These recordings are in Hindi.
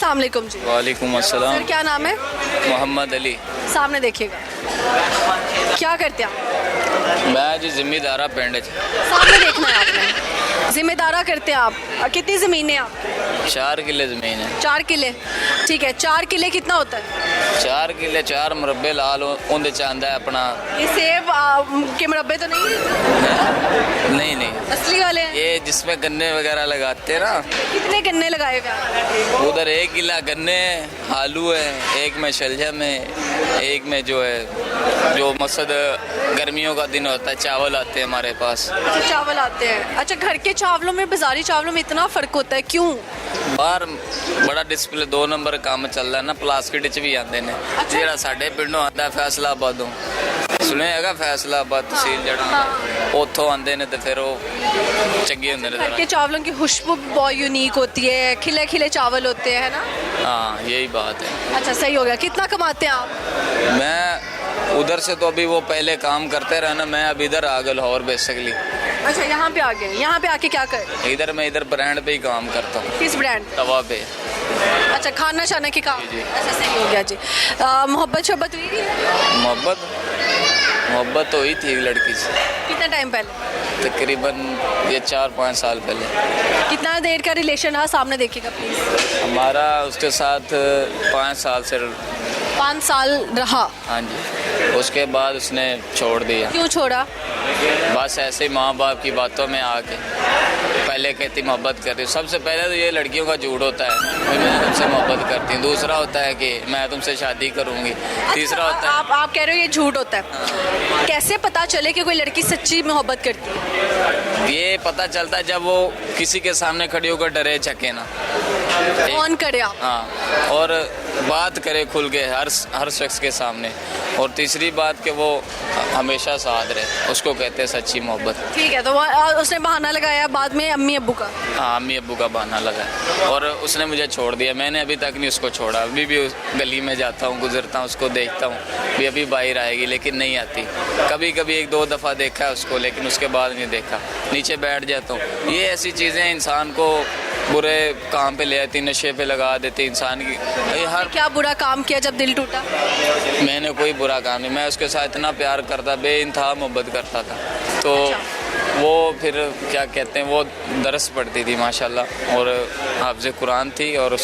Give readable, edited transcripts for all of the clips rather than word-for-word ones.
अस्सलाम वालेकुम जी। वालेकुम अस्सलाम। सर क्या नाम है? मोहम्मद अली। सामने देखिएगा। क्या करते हैं आप? मैं जी जिम्मेदारा पिंड च सामने देखना है आपने। जिम्मेदारा करते हैं आप। कितनी ज़मीन है आपकी? 4 किले ज़मीन है। 4 किले। ठीक है, 4 किले कितना होता है? 4 किले 4 मुरब्बे लाल उनदे च आंदा है अपना। ये सेब के मुरब्बे तो नहीं नहीं नहीं, असली वाले हैं? ये जिसमें गन्ने वगैरह लगाते हैं ना, कितने गन्ने लगाए हुए हैं? उधर 1 किला गन्ने है, आलू है, एक में शलजम है, एक में जो है जो मकसद गर्मियों का दिन होता है चावल आते हैं हमारे पास। अच्छा, चावल आते हैं। अच्छा, घर के चावलों में बाजारी चावलों में इतना फ़र्क होता है, क्यों? बाहर बड़ा डिस्प्ले 2 नंबर काम चल रहा है ना, प्लास्टिक च भी आते हैं। अच्छा। ਜਿਹੜਾ ਸਾਡੇ ਪਿੰਡੋਂ ਆਂਦਾ ਫੈਸਲਾਬਾਦੋਂ, ਸੁਣਿਆ ਹੈਗਾ ਫੈਸਲਾਬਾਦ ਤਹਿਸੀਲ ਜਿਹੜਾ, ਉੱਥੋਂ ਆਂਦੇ ਨੇ ਤੇ ਫਿਰ ਉਹ ਚੰਗੇ ਹੁੰਦੇ ਨੇ घर के चावलों की खुशबू बहुत यूनिक होती है, खिले खिले चावल होते हैं, है ना? हाँ यही बात है। अच्छा, सही हो गया। कितना कमाते हैं आप? मैं उधर से तो अभी वो पहले काम करते रहे ना, मैं अब इधर आ गया लाहौर बेसिकली। अच्छा, यहाँ पे आ गए। यहाँ पे आके क्या कर? इधर मैं इधर ब्रांड पे ही काम करता हूँ, किस ब्रांड? तवा पे। अच्छा, खाना शाना के काम। जी। अच्छा, सही हो गया जी। मोहब्बत शोहब्बत हुई? मोहब्बत तो हुई थी एक लड़की से, कितना टाइम पहले? तकरीबन ये 4-5 साल पहले। कितना देर का रिलेशन रहा? सामने देखिएगा प्लीज। हमारा उसके साथ 5 साल से। 5 साल रहा। हाँ जी, उसके बाद उसने छोड़ दिया। क्यों छोड़ा? बस ऐसे ही माँ बाप की बातों में आके। पहले कहती मोहब्बत करती हूँ, सबसे पहले तो ये लड़कियों का झूठ होता है कि मैं तुमसे मोहब्बत करती हूँ। दूसरा होता है कि मैं तुमसे शादी करूँगी। तीसरा होता है आप कह रहे हो ये झूठ होता है। कैसे पता चले कि कोई लड़की सच्ची मोहब्बत करती है? ये पता चलता है जब वो किसी के सामने खड़ी होकर डरे झके ना। कौन करे आप? हाँ, और बात करे खुल के हर शख्स के सामने। और तीसरी बात कि वो हमेशा साथ रहे, उसको कहते हैं सच्ची मोहब्बत। ठीक है, तो उसने बहाना लगाया बाद में अम्मी अब्बू का। हाँ, अम्मी अब्बू का बहाना लगा और उसने मुझे छोड़ दिया। मैंने अभी तक नहीं उसको छोड़ा। अभी भी उस गली में जाता हूँ, गुजरता हूँ, उसको देखता हूँ। अभी बाहर आएगी लेकिन नहीं आती। कभी कभी 1-2 दफ़ा देखा है उसको, लेकिन उसके बाद नहीं देखा। नीचे बैठ जाता हूँ। ये ऐसी चीज़ें इंसान को बुरे काम पे ले आती, नशे पे लगा देती इंसान की। हर क्या बुरा काम किया जब दिल टूटा? मैंने कोई बुरा काम नहीं, मैं उसके साथ इतना प्यार करता, बेइंतहा मोहब्बत करता था। तो वो फिर क्या कहते हैं, वो दरस पढ़ती थी माशाल्लाह, और हाफ़िज़ कुरान थी, और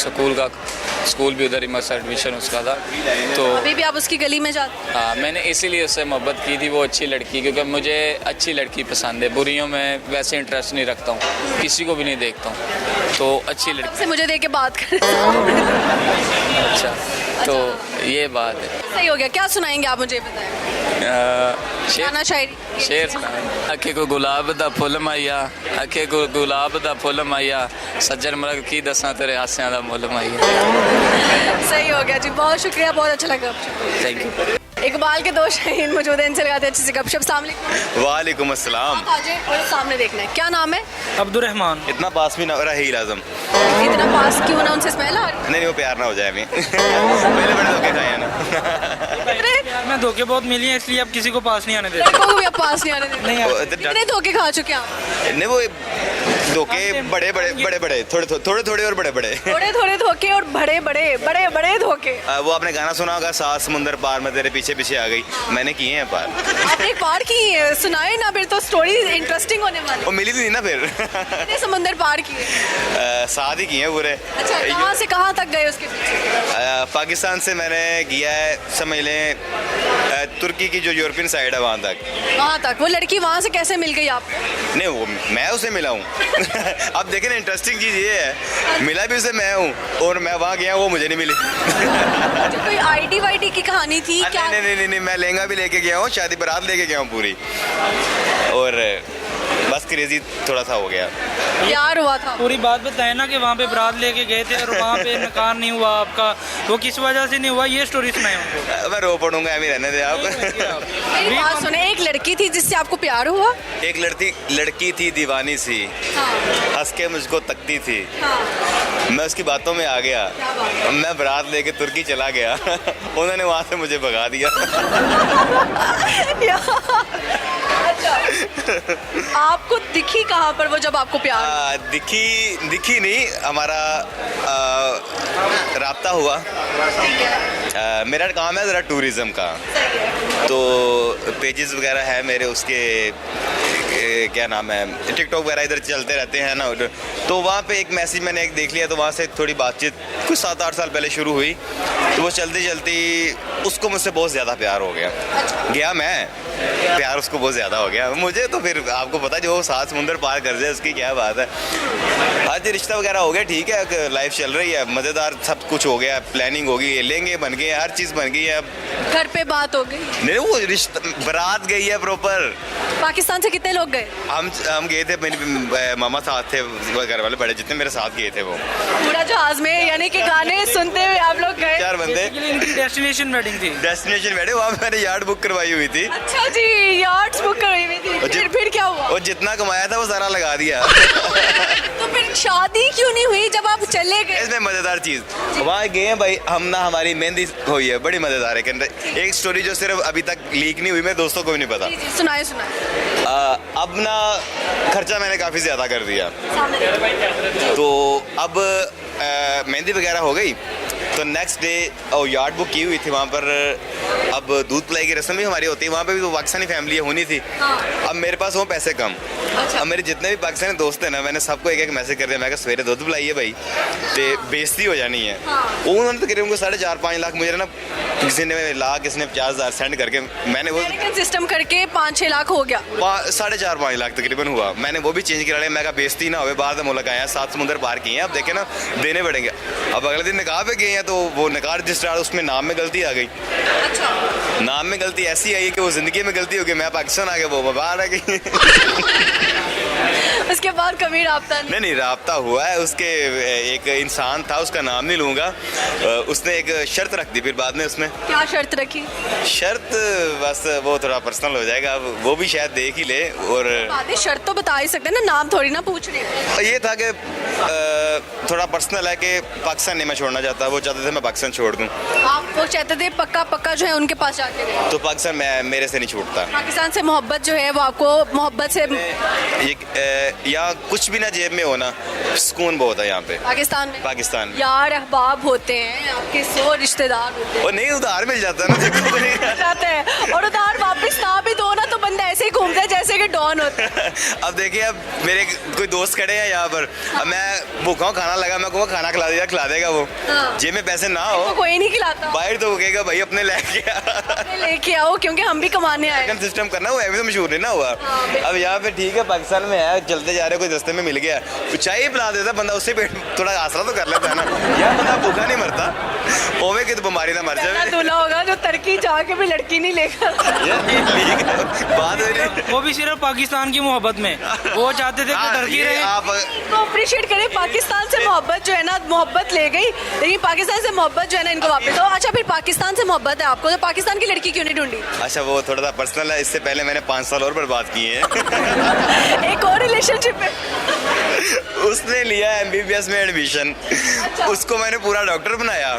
स्कूल भी उधर ही मस्त एडमिशन उसका था। तो अभी भी आप उसकी गली में जाते? हाँ, मैंने इसीलिए उससे मोहब्बत की थी। वो अच्छी लड़की, क्योंकि मुझे अच्छी लड़की पसंद है। बुरियों में वैसे इंटरेस्ट नहीं रखता हूँ, किसी को भी नहीं देखता हूँ। तो अच्छी लड़की से मुझे देख के बात कर। अच्छा, तो ये बात है। सही हो गया। क्या सुनाएंगे आप, मुझे बताएं। गाना शायरी? शेर अखे को गुलाब दा फुल माइया, अखे को गुलाब दा फुल माइया, सज्जन मरग की दसा तेरे हासियां दा मुल माइया। सही हो गया जी, बहुत शुक्रिया, बहुत अच्छा लगा। Thank you. इकबाल के 2 शाहीन मौजूद हैं, इनसे लगाते हैं अच्छे से गपशप। अस्सलाम वालेकुम। वालेकुम अस्सलाम। आ जाए और सामने देखना है। क्या नाम है? अब्दुर्रहमान। इतना पास भी ना रहा ही लाजम। इतना पास क्यों ना, उनसे स्मेल आ रही? नहीं, वो प्यार ना हो जाए अभी। पहले बड़े धोखे खाए हैं ना। मैं धोखे बहुत मिली हैं, इसलिए अब किसी को पास नहीं आने देते। लड़कों को भी अब पास नहीं आने देते। नहीं, कितने धोखे खा चुके हैं आप? नहीं, वो धोखे बड़े थोड़े और बड़े थोड़े धोखे और बड़े धोखे। वो आपने गाना सुना होगा, सात समुंदर पार में तेरे पीछे पीछे आ गई। मैंने किए हैं पार। आपने पार की है? सुनाए ना, फिर तो स्टोरी इंटरेस्टिंग होने वाली। वो मिली थी ना फिर। कितने समुंदर पार किए? 7 ही किए हैं पूरे। अच्छा, कहाँ से कहाँ तक गए उसके पीछे? पाकिस्तान से मैंने किया है, समझ लें तुर्की की जो यूरोपियन साइड है वहाँ तक। वो लड़की वहाँ से कैसे मिल गई आपको? नहीं, वो मैं उसे मिला हूँ। अब देखें ना, इंटरेस्टिंग चीज़ ये है, मिला भी उसे मैं हूँ और मैं वहाँ गया, वो मुझे नहीं मिली। अच्छा, कोई आईडी वाईडी की कहानी थी क्या? नहीं, मैं लहंगा भी लेके गया हूँ, शादी बारात लेके गया हूँ पूरी, और बस क्रेजी थोड़ा सा हो गया। प्यार हुआ था? पूरी बात बताए ना कि वहाँ पे बारात लेके गए थे और वहाँ पे निकाह नहीं हुआ आपका, वो किस वजह से नहीं हुआ, ये स्टोरी सुनाए उनको। मैं रो पड़ूंगा, अभी रहने दे आप। मेरी बात सुने, एक लड़की थी जिससे आपको प्यार हुआ? एक लड़की थी दीवानी सी, हंस के मुझको तकती थी। मैं उसकी बातों में आ गया, मैं बारात लेके तुर्की चला गया। उन्होंने वहाँ से मुझे भगा दिया। आपको दिखी कहाँ पर वो जब आपको प्यार? दिखी नहीं, हमारा राब्ता हुआ। मेरा काम है ज़रा टूरिज़म का, तो पेजेस वगैरह है मेरे, उसके क्या नाम है, टिकटॉक वगैरह इधर चलते रहते हैं ना, तो वहाँ पे एक मैसेज मैंने एक देख लिया, तो वहाँ से थोड़ी बातचीत कुछ 7-8 साल पहले शुरू हुई, तो वो चलती चलती उसको मुझसे बहुत ज़्यादा प्यार हो गया मैं, प्यार उसको बहुत ज़्यादा हो गया मुझे, तो फिर आपको पता जो 7 समुंदर पार कर जाए उसकी क्या बात है। आज रिश्ता वगैरह हो गया, ठीक है, लाइफ चल रही है, मज़ेदार सब कुछ हो गया, प्लानिंग होगी, लेंगे बन गए, हर चीज़ बन गई है। घर पे बात हो गई? नहीं, वो रिश्ता बारात गई है प्रॉपर। पाकिस्तान से कितने लोग गए? हम गए थे, मेरे मामा साथ थे, घर वाले बड़े जितने मेरे साथ गए थे वो पूरा जहाज में, यानी कि गाने सुनते हुए आप लोग गए? 4 बंदे। इनकी डेस्टिनेशन वेडिंग थी। डेस्टिनेशन वेडिंग, वहाँ मैंने यार्ड बुक करवाई हुई थी। अच्छा जी, यार्ड्स बुक करवाई हुई थी। फिर क्या हुआ? और जितना कमाया था वो सारा लगा दिया। तो फिर शादी क्यों नहीं हुई जब आप चले गए? इसमें मजेदार चीज, वहाँ गए हैं भाई हम ना, हमारी मेहंदी हुई है, बड़ी मजेदार है। एक स्टोरी जो सिर्फ अभी तक लीक नहीं हुई, मेरे दोस्तों को भी नहीं पता। सुनाए। अब ना खर्चा मैंने काफी ज्यादा कर दिया, तो अब मेहंदी वगैरह हो गई, तो नेक्स्ट डे यार्ड बुक की हुई थी वहाँ पर। अब दूध पिलाई की रस्म भी हमारी होती है वहाँ पे भी, तो पाकिस्तानी फैमिली होनी थी। अब मेरे पास वो पैसे कम। अब मेरे जितने भी पाकिस्तानी दोस्त हैं ना, मैंने सबको एक मैसेज कर दिया, मैं कहा सवेरे दूध पिलाइए भाई, तो बेइज्जती हो जानी है। उन्होंने तो करीब 4.5-5 लाख मुझे ना, किसी ने लाख, किसी ने 50,000 सेंड करके, मैंने वो सिस्टम करके 5-6 लाख हो गया, 4.5-5 लाख तकरीबन हुआ। मैंने वो भी चेंज करा लिया, मैं कहा बेइज्जती ना हो, बाद में मुल्क आया, 7 समुंदर पार किए हैं, अब देखे ना देने पड़ेंगे। अब अगले दिन निकाह पे गए हैं, तो वो निकाह रजिस्ट्रार, उसमें नाम में गलती आ गई। अच्छा। नाम में गलती ऐसी आई कि वो जिंदगी में गलती हो गई, मैं पाकिस्तान आ गया, वो बाहर आ गई। उसके बाद कभी राब्ता नहीं, राब्ता हुआ है। उसके एक इंसान था, उसका नाम नहीं लूँगा, उसने एक शर्त रख दी फिर बाद में। उसने क्या शर्त रखी? शर्त बस वो थोड़ा पर्सनल हो जाएगा, वो भी शायद देख ही ले। और शर्त तो बता ही सकते हैं ना, नाम थोड़ी ना पूछ रहे। ये था कि थोड़ा पर्सनल है कि पाकिस्तान नहीं मैं छोड़ना चाहता, वो चाहते थे मैं पाकिस्तान छोड़ दूँ। आप वो चाहते थे पक्का जो है उनके पास जाके रहे, तो पाकिस्तान मेरे से नहीं छूटता। पाकिस्तान से मोहब्बत जो है वो आपको मोहब्बत से यहाँ कुछ भी ना जेब में होना, सुकून बहुत है यहाँ पे पाकिस्तान में। यार अहबाब होते हैं आपके, 100 रिश्तेदार होते हैं, और नहीं उधार मिल जाता है ना जाते हैं, और उधार वापस ना भी दो ना, तो बंदा ऐसे ही घूमता है जैसे कि डॉन होता है। अब देखिए, अब मेरे कोई दोस्त खड़े हैं यहाँ पर, अब मैं भूखा हूँ, खाना लगा, मैं कहूँगा खाना खिला देगा वो। जेब में पैसे ना हो, कोई नहीं खिलाता, बाहर तो कहेगा भाई अपने लेके आओ, क्योंकि हम भी कमाने आए। सिस्टम करना, वो अभी तो मशहूर नहीं ना हुआ। अब यहाँ पे ठीक है, पाकिस्तान में है, चलते जा रहे, कोई रास्ते में मिल गया, चाय ही पिला देता बंदा, उससे पेट थोड़ा आसरा तो कर लेता है ना। यहाँ बंदा भूखा नहीं मरता, ओवे की तो बीमारी ना मर जाए। दूल्हा होगा जो टर्की जाके भी लड़की नहीं लेकर बात वो भी सिर्फ पाकिस्तान की मोहब्बत में, वो चाहते थे कि टर्की रहे। आप अप्रिशिएट करें, पाकिस्तान से मोहब्बत जो है ना, मोहब्बत ले गई, लेकिन पाकिस्तान से मोहब्बत जो है ना इनको वापस। तो अच्छा, फिर पाकिस्तान से मोहब्बत है आपको, तो पाकिस्तान की लड़की क्यों नहीं ढूंढी? अच्छा, वो थोड़ा सा पर्सनल है, इससे पहले मैंने 5 साल और बर्बाद किए हैं। एक और रिलेशनशिप है, उसने लिया MBBS में एडमिशन। अच्छा। उसको मैंने पूरा डॉक्टर बनाया,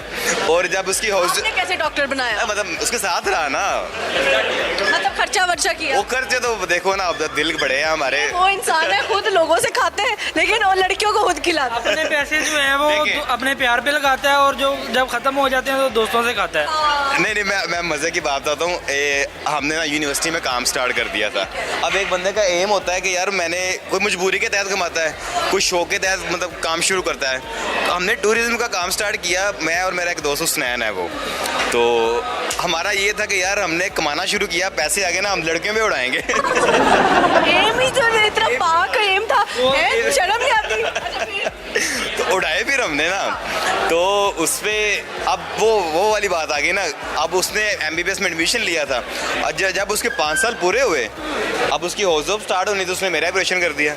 और जब उसकी हाउस, आपने कैसे डॉक्टर बनाया? मतलब उसके साथ रहा ना, मतलब खर्चा वर्चा किया? वो खर्चे तो देखो ना, अब दिल बड़े हैं हमारे। वो इंसान है, खुद लोगों से खाते हैं, लेकिन वो लड़कियों को खुद खिलाता है। अपने पैसे जो है वो अपने प्यार पे लगाता है, और जो जब खत्म हो जाते हैं तो दोस्तों से खाता है। नहीं, मैं मजे की बात बताता हूँ। हमने ना यूनिवर्सिटी में काम स्टार्ट कर दिया था। अब एक बंदे का एम होता है कि यार मैंने, कोई मजबूरी के तहत कमाता है, कोई शौक के तहत मतलब काम शुरू करता है। तो हमने टूरिज्म का काम स्टार्ट किया, मैं और मेरा एक दोस्त हुसनैन है वो। तो हमारा ये था कि यार हमने कमाना शुरू किया, पैसे आ गए ना, हम लड़कियों में उड़ाएंगे। एम ही तो इतना पाक एम था, शर्म नहीं आती। तो उड़ाए फिर हमने ना, तो उस पर अब वो वाली बात आ गई ना। अब उसने MBBS में एडमिशन लिया था, और जब उसके 5 साल पूरे हुए, अब उसकी हाउस जॉब स्टार्ट होनी, तो उसने मेरा ऑपरेशन कर दिया।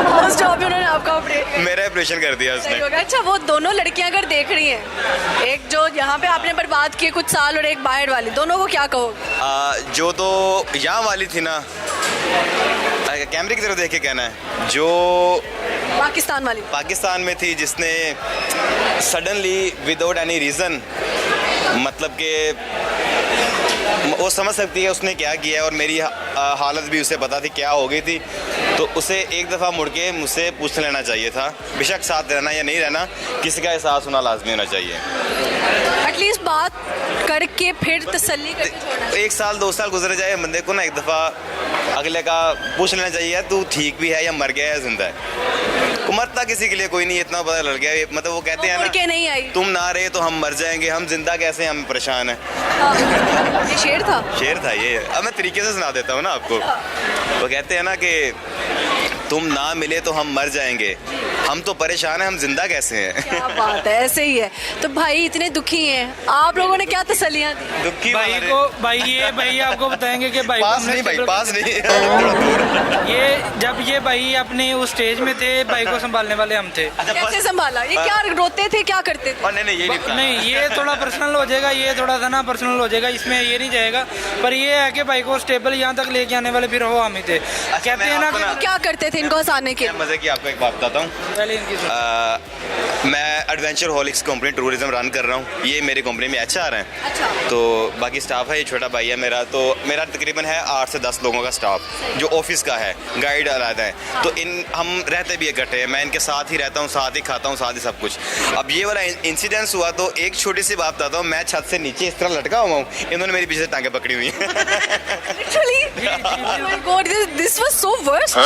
हाउस जॉब में उन्होंने आपका ऑपरेशन, मेरा ऑपरेशन कर दिया उसने। अच्छा, वो दोनों लड़कियां अगर देख रही हैं, एक जो यहाँ पे आपने बर्बाद किए कुछ साल और एक बाहर वाली, दोनों को क्या कहोगे? जो तो यहाँ वाली थी ना, कैमरे की तरफ देख के कहना है, जो पाकिस्तान में थी, जिसने सडनली विदाउट एनी रीज़न, मतलब कि वो समझ सकती है उसने क्या किया है, और मेरी हालत भी उसे पता थी क्या हो गई थी। तो उसे एक दफ़ा मुड़ के मुझसे पूछ लेना चाहिए था, बेशक साथ रहना या नहीं रहना, किसी का एहसास होना लाजमी होना चाहिए। एटलीस्ट बात करके फिर तसल्ली करके छोड़ना। 1 साल 2 साल गुजर जाए बंदे को ना, एक दफ़ा अगले का पूछ लेना चाहिए तू ठीक भी है या मर गया है जिंदा है। मरता किसी के लिए कोई नहीं, इतना पता लग गया। मतलब वो कहते हैं मुड़ के ना, नहीं आई। तुम ना रहे तो हम मर जाएंगे, हम जिंदा कैसे, हम परेशान हैं। ये शेर था। शेर था ये। अब मैं तरीके से सुना देता हूँ ना आपको। वो कहते हैं ना कि तुम ना मिले तो हम मर जाएंगे, हम तो परेशान हैं, हम जिंदा कैसे हैं। क्या बात है, ऐसे ही है। तो भाई इतने दुखी हैं, आप लोगों ने क्या तसल्लियां दी? दुखी भाई हमारे- को भाई आपको बताएंगे कि भाई को पास हमने नहीं भाई, stable- पास नहीं थोड़ा दूर। ये जब ये भाई अपने उस स्टेज में थे, भाई को संभालने वाले हम थे। अच्छा, कैसे बस- संभाला? ये क्या रोते थे, क्या करते थे? और नहीं ये नहीं नहीं, ये थोड़ा पर्सनल हो जाएगा, ये थोड़ा सा ना पर्सनल हो जाएगा, इसमें ये नहीं जाएगा। पर ये है कि भाई को स्टेबल यहाँ तक लेके आने वाले फिर हो हम ही थे। कहते मैं हैं ना आपको कि ना- क्या करते थे इनको हंसाने के? मैं मजे की आपको एक बात बताता हूँ। पहले इनकी सुनो। मैं एडवेंचर हॉलिक्स कंपनी टूरिज्म रन कर रहा हूँ। ये मेरी कंपनी में HR हैं। अच्छा। तो बाकी स्टाफ है, ये छोटा भाई है मेरा। तो मेरा तकरीबन है 8 से 10 लोगों का स्टाफ जो ऑफिस का है, गाइड अलग है। तो हम रहते भी इकट्ठे हैं, मैं इनके साथ ही रहता हूँ, साथ ही खाता हूँ, साथ ही सब कुछ। अब ये वाला इंसिडेंस हुआ तो एक छोटी सी बात बताता हूँ। मैं छत से नीचे इस तरह लटका हुआ हूँ, इन्होंने मेरी पीछे से टांगे पकड़ी हुई हैं। Literally? Oh my God, this was so worst.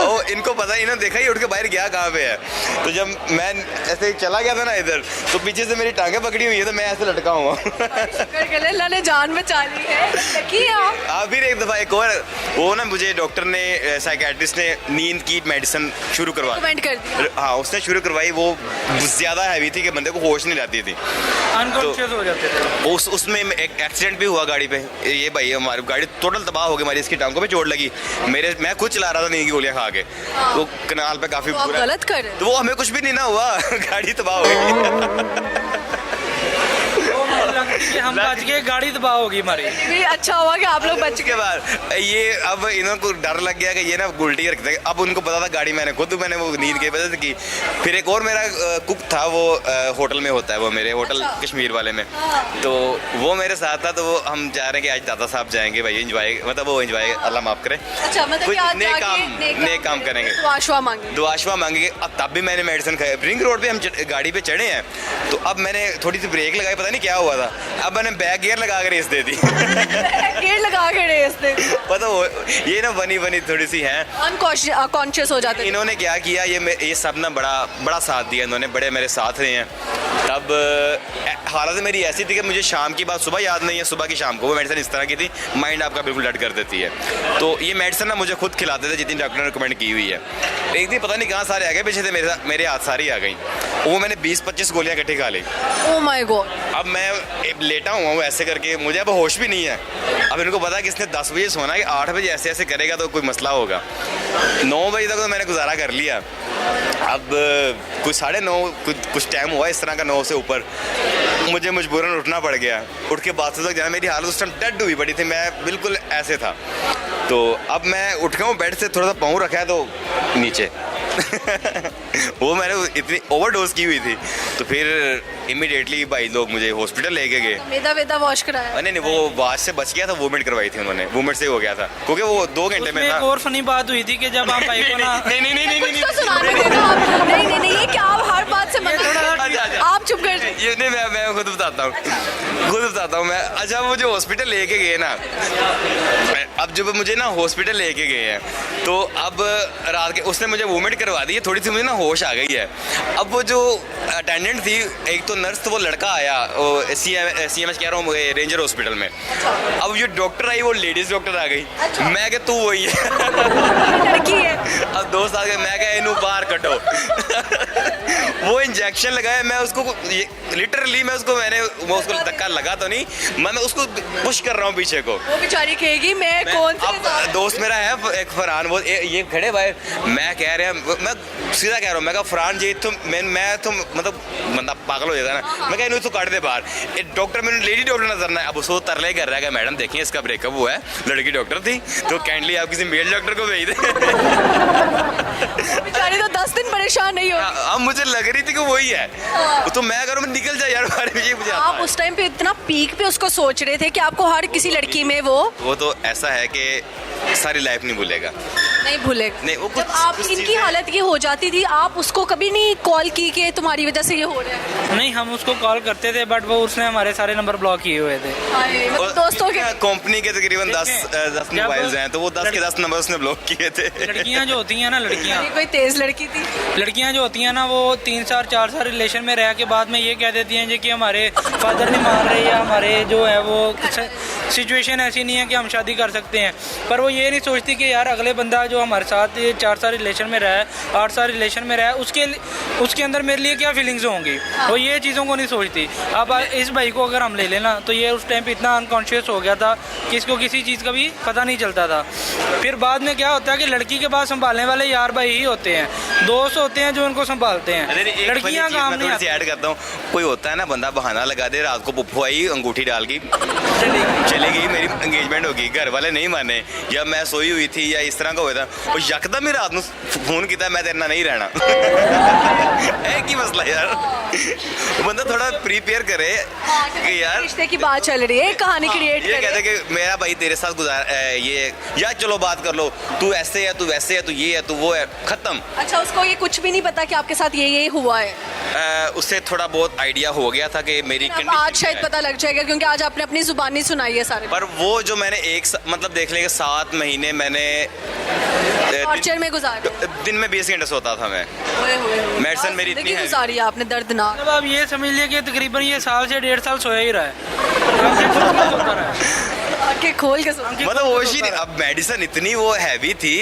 ओ, इनको पता ही ना, देखा ही उठ के बाहर गया कहाँ पे है। तो जब मैं ऐसे चला गया था ना इधर, तो पीछे से मेरी टांगे पकड़ी हुई है, तो मैं ऐसे लटका हुआ हूँ। शुक्र कर अल्लाह ने जान बचा ली है। लकी है आप। फिर एक दफ़ा एक और वो ना, मुझे डॉक्टर ने, साइकेट्रिस्ट ने नींद की मेडिसिन शुरू करवा Recommend कर दिया। हाँ, उसने शुरू करवाई। वो ज़्यादा हैवी थी कि बंदे को होश नहीं रहती थी। अनकॉन्शियस हो जाते थे। उसमें एक एक्सीडेंट भी हुआ गाड़ी पे। ये भाई हमारी गाड़ी टोटल तबाह हो गई, हमारी इसकी टांगों पे चोट लगी। मैं खुद चला रहा था नींद की गोलियां खा के, वो कनाल पे काफी तो आप बुरा। गलत कर रहे हैं। तो वो हमें कुछ भी नहीं ना हुआ, गाड़ी तबाह हो गई। कि हम बच गए, गाड़ी तबाह होगी हमारी। भी अच्छा हुआ कि आप लोग बच उसके गए। बाद ये अब इनको डर लग गया कि ये ना उल्टी रखते। अब उनको पता था गाड़ी मैंने वो नींद की वजह से की। फिर एक और मेरा कुक था, वो होटल में होता है, वो मेरे होटल अच्छा। कश्मीर वाले में। तो वो मेरे साथ था। तो वो हम जा रहे हैं कि आज दादा साहब जाएंगे भाई, एंजॉय, मतलब वो एंजॉय, अल्लाह माफ करे, अच्छा, मतलब कुछ कि आज नेक जाके नेक काम करेंगे, दुआशुआ मांगे। दुआशुआ मांगेंगे। अब तब भी मैंने मेडिसिन खाई। रिंग रोड पे हम गाड़ी पे चढ़े हैं, तो अब मैंने थोड़ी सी ब्रेक लगाई, पता नहीं क्या हुआ था। अब मैंने बैक गियर लगा कर रेस दे दी। गेट लगा के रेस दे। पता हो, ये ना बनी थोड़ी सी है। अनकॉन्शियस हो जाते थे। इन्होंने क्या किया, ये सब ना बड़ा साथ दिया इन्होंने, बड़े मेरे साथ रहे हैं। तब हालत मेरी ऐसी थी कि मुझे शाम की बात सुबह याद नहीं है, सुबह की शाम को वो मेडिसिन इस तरह की थी, माइंड आपका बिल्कुल डट कर देती है। तो ये मेडिसिन ना मुझे खुद खिलाते थे जितनी डॉक्टर ने रिकमेंड की हुई है। एक दिन पता नहीं कहाँ सारे आ गए पीछे से, मेरे हाथ सारी आ गई। वो मैंने 20-25 गोलियाँ इकट्ठी खा ली। Oh my God. अब मैं लेटा हुआ हूँ ऐसे करके, मुझे अब होश भी नहीं है। अब इनको पता है कि इसने 10 बजे सोना है, 8 बजे ऐसे ऐसे करेगा तो कोई मसला होगा। 9 बजे तक तो मैंने गुजारा कर लिया। अब कुछ 9:30 कुछ टाइम हुआ इस तरह का, 9 से ऊपर मुझे मजबूरन उठना पड़ गया। उठ के बाथरूम तक जाना, मेरी हालत उस टाइम डेड हुई पड़ी थी, मैं बिल्कुल ऐसे था। तो अब मैं उठ गया हूँ बेड से, थोड़ा सा पाँव रखा है तो नीचे वो मैंने इतनी ओवरडोज की हुई थी। तो फिर इमीडिएटली भाई लोग मुझे हॉस्पिटल लेके गए। मेदा वेदा वॉश कराया। नहीं, वो वाश से बच गया था, वोमिट करवाई थी उन्होंने, वोमिट से हो गया था क्योंकि वो 2 घंटे में उसमें था। एक और फनी बात हुई थी कि जब हम भाई को ना नहीं कुछ तो सुनाने देना आप। नहीं, ये क्या आप हर बात से मना अच्छा। आप चुप कर जाइए। ये नहीं, मैं खुद बताता हूँ मैं। अच्छा, वो जो हॉस्पिटल लेके गए ना, अब जब मुझे ना हॉस्पिटल लेके गए हैं, तो अब रात के उसने मुझे वोमिट करवा दी है, थोड़ी सी मुझे ना होश आ गई है। अब वो जो अटेंडेंट थी, एक तो नर्स, तो वो लड़का आया, CMS कह रहा हूँ, रेंजर हॉस्पिटल में। अब जो डॉक्टर आई वो लेडीज डॉक्टर आ गई। मैं क्या तू वही है। लड़की है। अब 2 साल के मैं क्या इनू बाहर कटो। वो इंजेक्शन लगाया, मैं उसको लिटरली मैं उसको धक्का लगा तो नहीं, मैं उसको पुश कर रहा हूँ पीछे को। वो बेचारी कहेगी मैं कौन से अब दोस्त मेरा है एक फरहान, वो ये खड़े भाई, मैं कह रहा, मैं सीधा कह रहा हूँ, मैं कहा फरहान जी मैं तो मतलब बंदा पागल हो जाता है ना। मैं कहा इन्हें तो काट दे बाहर। एक डॉक्टर मैंने लेडी डॉक्टर नजर ना, अब उसको तरले कर रहा है, मैडम देखिए इसका ब्रेकअप हुआ है, लड़की डॉक्टर थी, तो काइंडली आप किसी मेल डॉक्टर को भेज दें। बेचारी तो 10 दिन परेशान नहीं हो। अब मुझे लग रही थी कि वही है, तो मैं अगर मैं निकल जाए यार बाहर, ये मुझे आता आप है। उस टाइम पे इतना पीक पे उसको सोच रहे थे कि आपको हर किसी लड़की में वो तो ऐसा है कि सारी लाइफ नहीं भूलेगा। नहीं भूलेगा। नहीं, वो जब कुछ- आप कुछ इनकी चीज़ें- हालत ये हो जाती थी, आप उसको कभी नहीं कॉल की कि तुम्हारी वजह से ये हो रहा है? नहीं, हम उसको कॉल करते थे बट वो उसने हमारे सारे नंबर ब्लॉक किए हुए थे। मतलब और दोस्तों के कंपनी के तकरीबन 10 जब मोबाइल्स हैं, तो वो 10 के 10 नंबर उसने ब्लॉक किए थे। लड़कियां जो होती हैं ना, लड़कियां ये कोई तेज लड़की थी? लड़कियां जो होती हैं ना, वो 3 साल 4 साल रिलेशन में रह के बाद में ये कह देती हैं जी कि हमारे फादर नहीं मान रहे या हमारे जो है वो सिचुएशन ऐसी नहीं है कि हम शादी कर सकते हैं। पर वो ये नहीं सोचती कि यार अगले बंदा जो हमारे साथ ये 4 साल रिलेशन में रहा है, 8 साल रिलेशन में रहा है, उसके अंदर मेरे लिए क्या फीलिंग्स होंगी। वो ये चीज़ों को नहीं सोचती। अब इस भाई को अगर हम ले लेना तो ये उस टाइम पे इतना अनकॉन्शियस हो गया था कि इसको किसी चीज़ का भी पता नहीं चलता था। फिर बाद में क्या होता है कि लड़की के पास संभालने वाले यार भाई ही होते हैं, दोस्त होते हैं जो उनको संभालते हैं। लड़कियां काम नहीं आती। ऐड करता हूँ, कोई होता है ना बंदा बहाना लगा दे, रात को पुप्पू आई अंगूठी डाल की चली गई, मेरी एंगेजमेंट होगी, घर वाले नहीं माने, या मैं सोई हुई थी या इस तरह का हुआ था, और यकदम ही रात को फोन किया मैं तेरे नाल नहीं रहना। है की मसला यार, बंदा थोड़ा प्रिपेयर करे कि यार रिश्ते की बात चल रही है, कहानी क्रिएट ये कहते करे। कि मेरा भाई तेरे साथ ये या चलो बात कर लो, तू ऐसे है, तू वैसे है, तू ये है, तू वो है, खत्म। अच्छा, उसको ये कुछ भी नहीं पता कि आपके साथ ये हुआ है? उससे थोड़ा बहुत आइडिया हो गया था कि मेरी अब कंडीशन आज शायद पता लग जाएगा क्योंकि आज आपने अपनी जुबानी सुनाई है सारे। पर वो जो मैंने मतलब देख लेंगे 7 महीने मैंने टॉर्चर में गुजारे। दिन में 20 घंटे सोता था मैं। मेडिसिन मेरी इतनी है। गुजारी है आपने दर्दनाक। मतलब आप ये समझ लिए कि तकरीबन ये साल से 1.5 साल सोया ही रहा है। सोता रहा है। आंखें खोल के सोना। मतलब होश ही नहीं। अब मेडिसिन इतनी वो हैवी थी,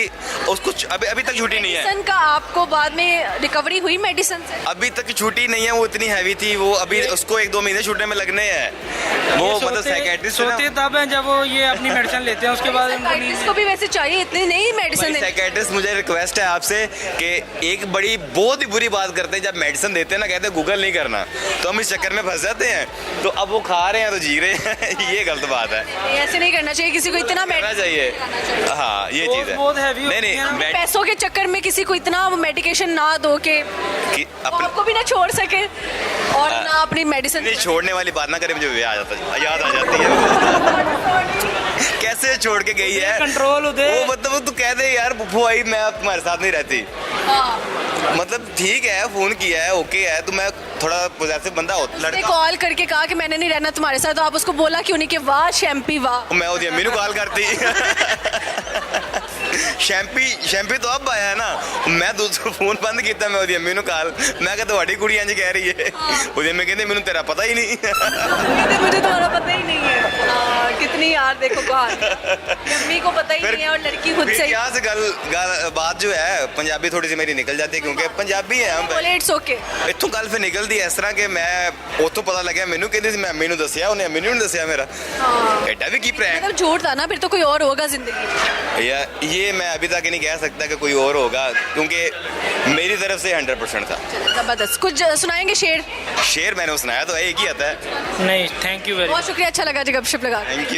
उसको अभी तक छूटी नहीं है। मेडिसिन का आपको बाद में रिकवरी हुई मेडिसिन से? अभी तक छूटी नहीं है, वो इतनी हैवी थी, वो अभी उसको 1-2 महीने छूटने में लगने हैं। वो मतलब साइकेट्रिस्ट सोते तब हैं जब वो ये अपनी मेडिसिन लेते हैं, उसके बाद उनको नींद साइकियाट्रिस्ट को भी वैसे चाहिए, इतनी नहीं मेडिसिन। साइकेट्रिस्ट मुझे रिक्वेस्ट है आपसे कि एक बड़ी बहुत ही बुरी बात करते हैं, जब मेडिसिन देते हैं ना कहते हैं गूगल नहीं करना, तो हम इस चक्कर में फंस जाते हैं। तो अब वो खा रहे हैं तो जी रहे हैं। ये गलत बात है, ऐसे नहीं करना चाहिए किसी को, इतना करना चाहिए। हाँ ये चीज़ है। बहुत हैवी नहीं नहीं पैसों के चक्कर में किसी को इतना मेडिकेशन ना दो कि वो आपको भी ना छोड़ सके और ना अपनी मेडिसिन। नहीं छोड़ने वाली बात ना करे, मुझे याद आ जाती है। कैसे छोड़ के गई है कंट्रोल उधर। वो मतलब वो तू कह दे यार बुफू आई मैं अब तुम्हारे साथ नहीं रहती, मतलब ठीक है फोन किया है ओके है, तो मैं थोड़ा पॉजिटिव बंदा होता लड़का। कॉल करके कहा कि मैंने नहीं रहना तुम्हारे साथ, तो आप उसको बोला क्यों नहीं कि वाह शैम्पी वाह? मैं ਉਹਦੀ अम्मी ਨੂੰ कॉल करती। शैम्पी तो अब आया है ना, मैं दूसरा फोन बंद किया, मैं ਉਹਦੀ अम्मी ਨੂੰ कॉल, मैं कहा ਤੁਹਾਡੀ ਕੁੜੀ ਇੰਜ ਕਹਿ ਰਹੀ है, ਉਹਦੀ अम्मी कहती ਮੈਨੂੰ तेरा पता ही नहीं। कहते मुझे तुम्हारा पता ही नहीं है। कितनी यार देखो कहानी, अम्मी को पता ही नहीं है और लड़की खुद से ही। यहाँ से बात जो है पंजाबी थोड़ी सी मेरी निकल जाती है क्योंकि पंजाबी है हम। बोले इट्स ओके। इतों गल फिर निकलती है इस तरह कि मैं उतों पता लगे मैनू कहती थी, मैं अम्मी ਨੂੰ ਦੱਸਿਆ, ਉਹਨੇ अम्मी ਨੂੰ ਦੱਸਿਆ मेरा। एडा भी की प्रैंक। मतलब झूठ था ना, फिर तो कोई और होगा जिंदगी में। ये मैं अभी तक नहीं कह सकता कि कोई और होगा, क्योंकि मेरी तरफ से 100% था। जबरदस्त। कुछ सुनाएंगे शेर? शेर मैंने सुनाया तो एक ही आता है। नहीं, थैंक यू वेरी बहुत शुक्रिया, अच्छा लगा जी गपशप लगा के। Thank you.